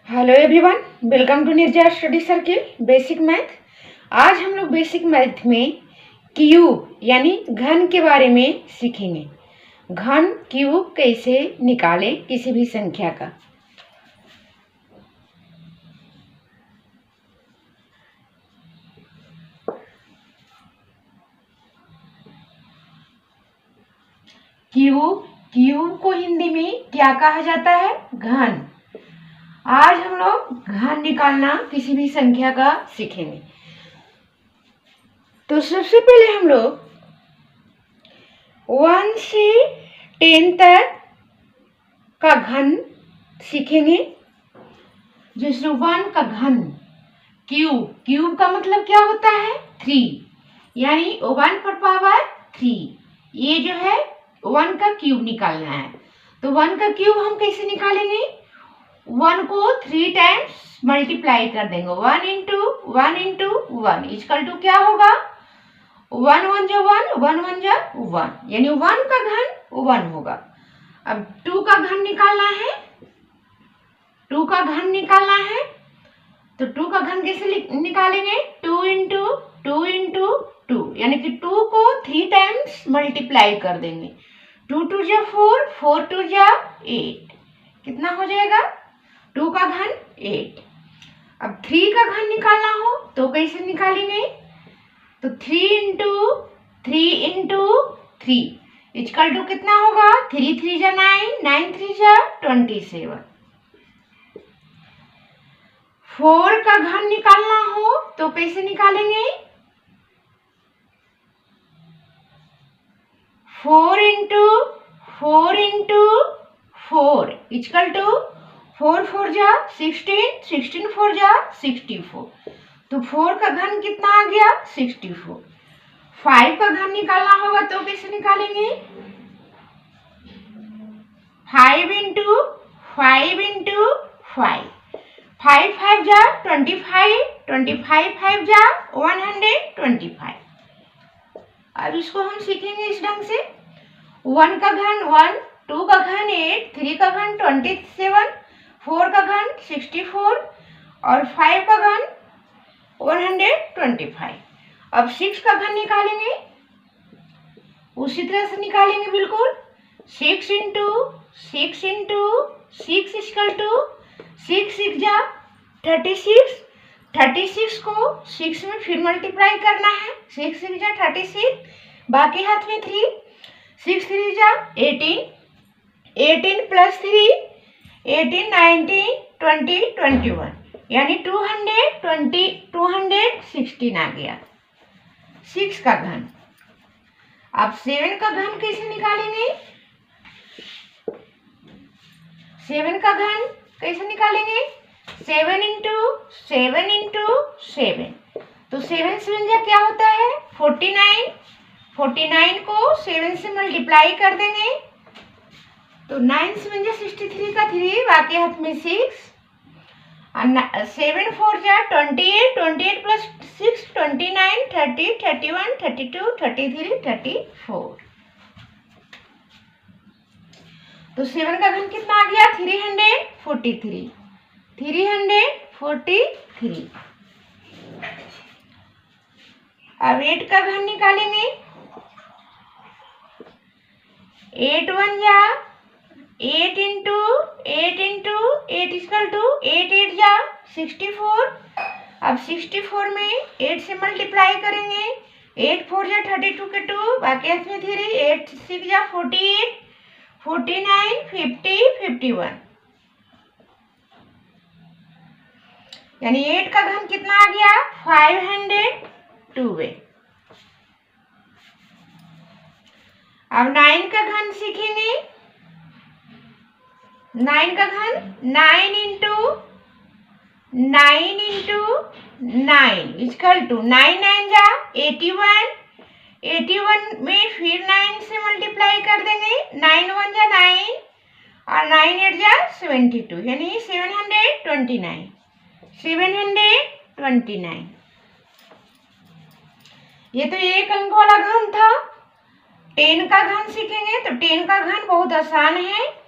Hello everyone, welcome to Nirja study circle basic math. आज हम लोग बेसिक मैथ में क्यूब यानी घन के बारे में सीखेंगे। घन क्यूब कैसे निकालें किसी भी संख्या का। क्यूब को हिंदी में क्या कहा जाता है? घन। आज हम लोग घन निकालना किसी भी संख्या का सीखेंगे। तो सबसे पहले हम लोग 1 से 10 तक का घन सीखेंगे। जैसे 1 का घन क्यूब का मतलब क्या होता है? 3, यानी 1 पर पावर 3। ये जो है 1 का क्यूब निकालना है। तो 1 का क्यूब हम कैसे निकालेंगे? 1 को 3 टाइम्स मल्टीप्लाई कर देंगे। 1 इंटू 1 इक्वल टू क्या होगा? 1 1 जा 1, 1 1 जा 1, यानी 1 का घन 1 होगा। अब 2 का घन निकालना है। 2 का घन निकालना है तो 2 का घन कैसे निकालेंगे? 2 इंटू 2 यानी कि 2 को 3 टाइम्स मल्टीप्लाई कर देंगे। 2 2 जा 4, 4 2 जा 8, कितना हो जाएगा? 2 का घन 8। अब 3 का घन निकालना हो तो कैसे निकालेंगे? तो 3 इंटू 3 इक्वल टू कितना होगा? 3 3 जा 9, 9 3 जा 27। 4 का घन निकालना हो तो कैसे निकालेंगे? 4 इंटू 4 इक्वल टू 4 4 जा 16, 16 4 जा 64। तो 4 का घन कितना आ गया? 64। 5 का घन निकालना होगा तो कैसे निकालेंगे? 5 इंटू 5 5 जा 25, 25 5 जा 125। अब इसको हम सीखेंगे इस ढंग से। 1 का घन 1, 2 का घन 8, 3 का घन 27, 4 का घन 64 और 5 का घन 125। अब 6 का घन निकालेंगे, उसी तरह से निकालेंगे बिल्कुल। 6 इंटू 6 इक्वल टू 6 6 जा 36। 36 को 6 में फिर मल्टीप्लाई करना है। 6 6 जा 36, बाकी हाथ में 3, 6 3 जा 18, 18 प्लस 3 18, 19 20 21, यानी 216 आ गया 6 का घन। अब 7 का घन कैसे निकालेंगे? 7 का घन कैसे निकालेंगे? 7 इंटू 7। तो 7 7 जा क्या होता है? 49। 49 को 7 से मल्टीप्लाई कर देंगे तो 9 7 जा 63 का 3, बाकी हाथ में 6 और 7 4 जा 28, 28 प्लस 6 29, 30 31 32 33 34। तो 7 का घन कितना आ गया? 343। 343। अब 8 का घन निकालेंगे। 8 1 जा 8 इंटू 8 इक्वल टू 8 8 जा 64। अब 64 में 8 से मल्टीप्लाई करेंगे। 8 4 जा 32 के 2, बाकी हाथ में 3, 8 6 जा 48, 49 50 51, यानी 8 का घन कितना आ गया? 512। अब 9 का घन सीखेंगे। 9 का घन 9 इंटू 9 इक्वल टू 9 9 जा 81, 81 में फिर 9 से मल्टीप्लाई कर देंगे। 9 1 जा 9 और 9 8 जा 72, यानी 729। ये तो एक अंक वाला घन था। 10 का घन सीखेंगे तो 10 का घन बहुत आसान है।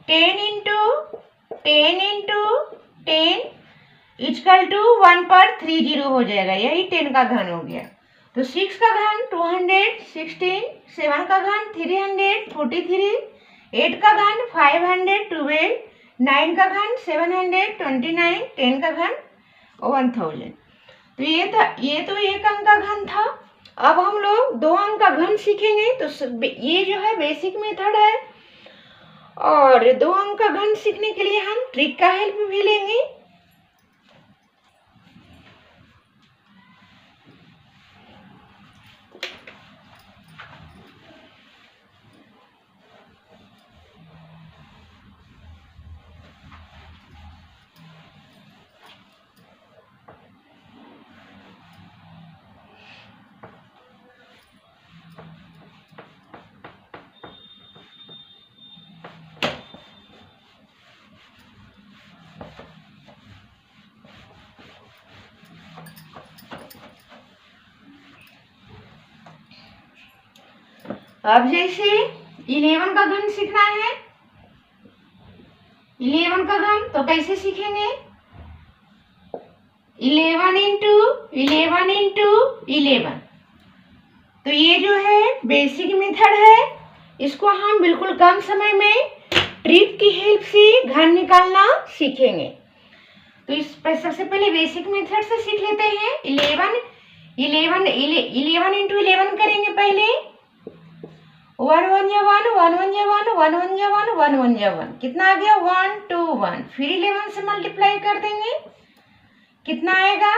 10 इंटू 10 इक्वल टू 1 पर 3 जीरो हो जाएगा, यही 10 का घन हो गया। तो 6 का घन 216, 7 का घन 343, 8 का घन 512, 9 का घन 729, 10 का घन 1000। तो ये तो एक अंक का घन था। अब हम लोग 2 अंक का घन सीखेंगे। तो ये जो है बेसिक मेथड है, और 2 अंक का घन सीखने के लिए हम ट्रिक का हेल्प भी लेंगे। अब जैसे 11 का घन सीखना है, 11 का घन तो कैसे सीखेंगे? 11 इंटू 11। तो ये जो है बेसिक मेथड है, इसको हम बिल्कुल कम समय में ट्रिक की हेल्प से घन निकालना सीखेंगे। तो इस सबसे पहले बेसिक मेथड से सीख लेते हैं। 11 इंटू 11 करेंगे पहले। 1 1 या 1, 1 1 या 1, 1 1 या 1, 1 1 या 1, कितना आ गया? 1 2 1। फिर 11 से मल्टीप्लाई कर देंगे, कितना आएगा?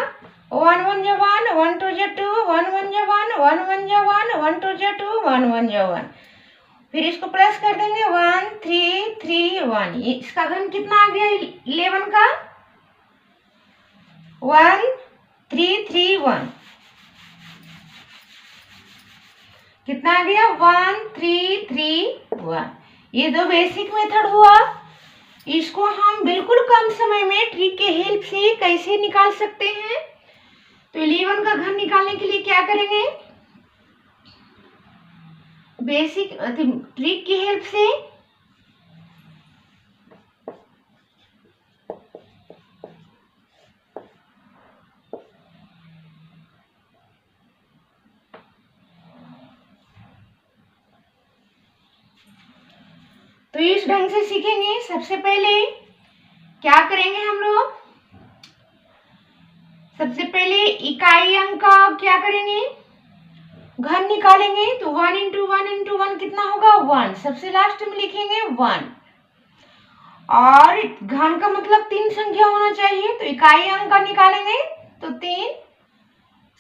1 1 या 1, 1 2 या 2, 1 1 या 1, 1 1 या 1, 1 2 या 2, 1 1 या 1। फिर इसको प्लस कर देंगे, 1 3 3 1। इसका घन कितना आ गया 11 का? 1 3 3 1। कितना आ गया? 1 3 3 1। ये दो बेसिक मेथड हुआ। इसको हम बिल्कुल कम समय में ट्रिक के हेल्प से कैसे निकाल सकते हैं? तो 11 का घन निकालने के लिए क्या करेंगे? बेसिक ट्रिक की हेल्प से तो इस ढंग से सीखेंगे। सबसे पहले क्या करेंगे हम लोग? सबसे पहले इकाई अंक का क्या करेंगे? घन निकालेंगे। तो 1 इंटू 1 कितना होगा? 1। सबसे लास्ट में लिखेंगे 1। और घन का मतलब 3 संख्या होना चाहिए। तो इकाई अंक का निकालेंगे तो 3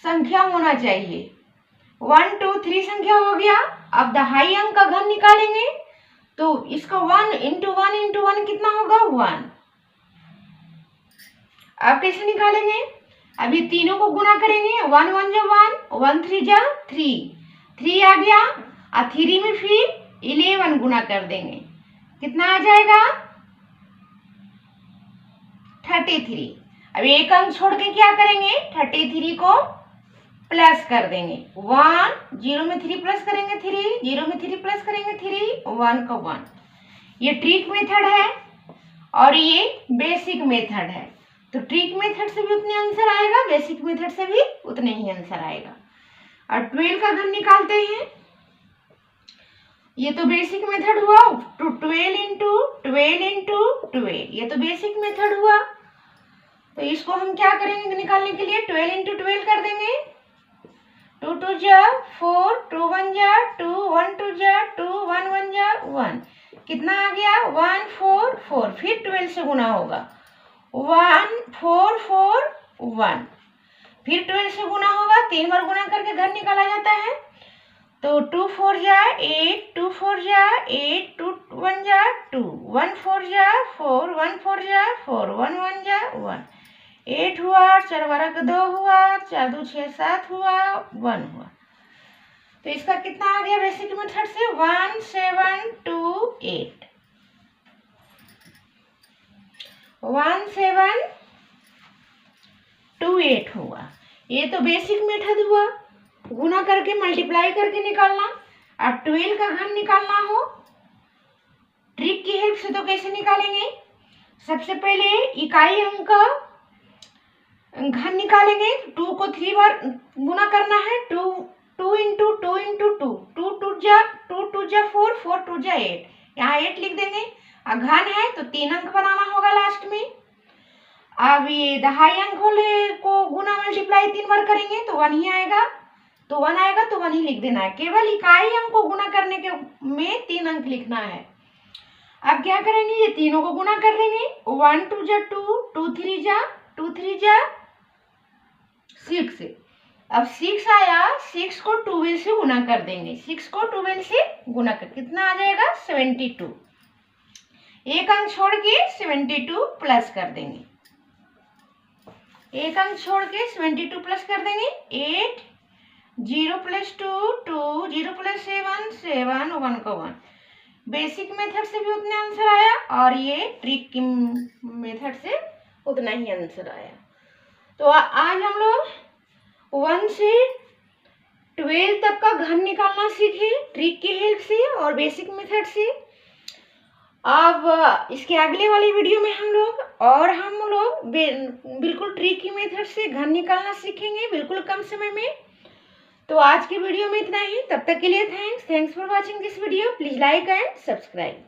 संख्या होना चाहिए। 1 2 3 संख्या हो गया। अब दहाई अंक का घन निकालेंगे तो इसका 1 इंटू 1 कितना होगा? 1। अब कैसे निकालेंगे? अभी तीनों को गुणा करेंगे। 1 1 जा 1, 1 3 जा 3 आ गया। और 3 में फिर 11 गुणा कर देंगे, कितना आ जाएगा? 33। अब एक अंक छोड़ के क्या करेंगे? 33 को प्लस कर देंगे। 1 0 में 3 प्लस करेंगे 3, 0 में 3 प्लस करेंगे 3, 1 का 1। ये ट्रिक मेथड है और ये बेसिक मेथड है। तो ट्रिक मेथड से भी उतने आंसर आएगा, बेसिक मेथड से भी उतने ही आंसर आएगा। और 12 का घन निकालते हैं। ये तो बेसिक मेथड हुआ। 12 इंटू 12, ये तो बेसिक मेथड हुआ। तो इसको हम क्या करेंगे निकालने के लिए? 12 इंटू 12 कर देंगे। 2 2 जा 4, 2 1 जा 2, 1 2 जा 2, 1 1 जा 1। कितना आ गया? 1 4 4। फिर 12 से गुना होगा। 1 4 4 1। फिर 12 से गुना होगा। 3 बार गुना करके घन निकाला जाता है। तो 2 4 जा 8, 2 4 जा 8, 2 1 जा 2, 1 4 जा 4, 1 4 जा 4, 1 1 जा 1। 8 हुआ, 4 12 2 हुआ, 4 2 6 7 हुआ, 1 हुआ। तो इसका कितना आ गया बेसिक मेथड से? 1 7 2 8। 1 7 2 8 हुआ। ये तो बेसिक मेथड हुआ, गुना करके मल्टीप्लाई करके निकालना। अब 12 का घन निकालना हो ट्रिक की हेल्प से तो कैसे निकालेंगे? सबसे पहले इकाई अंक का घन निकालेंगे। 2 को 3 बार गुना करना है। 2 इंटू 2 इंटू 2, 2 टू जा 4, 4 टू जा 8, यहाँ 8 लिख देंगे। घन है तो 3 अंक बनाना होगा लास्ट में। अब ये दहाई अंक को गुना मल्टीप्लाई 3 बार करेंगे तो 1 ही आएगा, तो 1 आएगा तो 1 ही लिख देना है। केवल इकाई अंक को गुना करने के में 3 अंक लिखना है। अब क्या करेंगे, ये तीनों को गुना कर देंगे। 1 टू जा 2, 2 3 जा 6। अब 6 आया, 6 को 12 से गुना कर देंगे। 6 को 12 से गुना कर कितना आ जाएगा, 72। एक अंक छोड़ के 72 प्लस कर देंगे। एक अंक छोड़ के 72 प्लस कर देंगे। 8, 0 प्लस 2, 2, 0 प्लस 7, 7, 1 का 1। बेसिक मेथड से भी उतने आंसर आया और ये ट्रिक की मेथड से उतना ही आंसर आया। तो आज हम लोग 1 से 12 तक का घन निकालना सीखे ट्रिक की हेल्प से और बेसिक मेथड से। अब इसके अगले वाली वीडियो में हम लोग बिल्कुल ट्रिक की मेथड से घन निकालना सीखेंगे, बिल्कुल कम समय में। तो आज की वीडियो में इतना ही। तब तक के लिए thanks for watching this video. Please like and subscribe.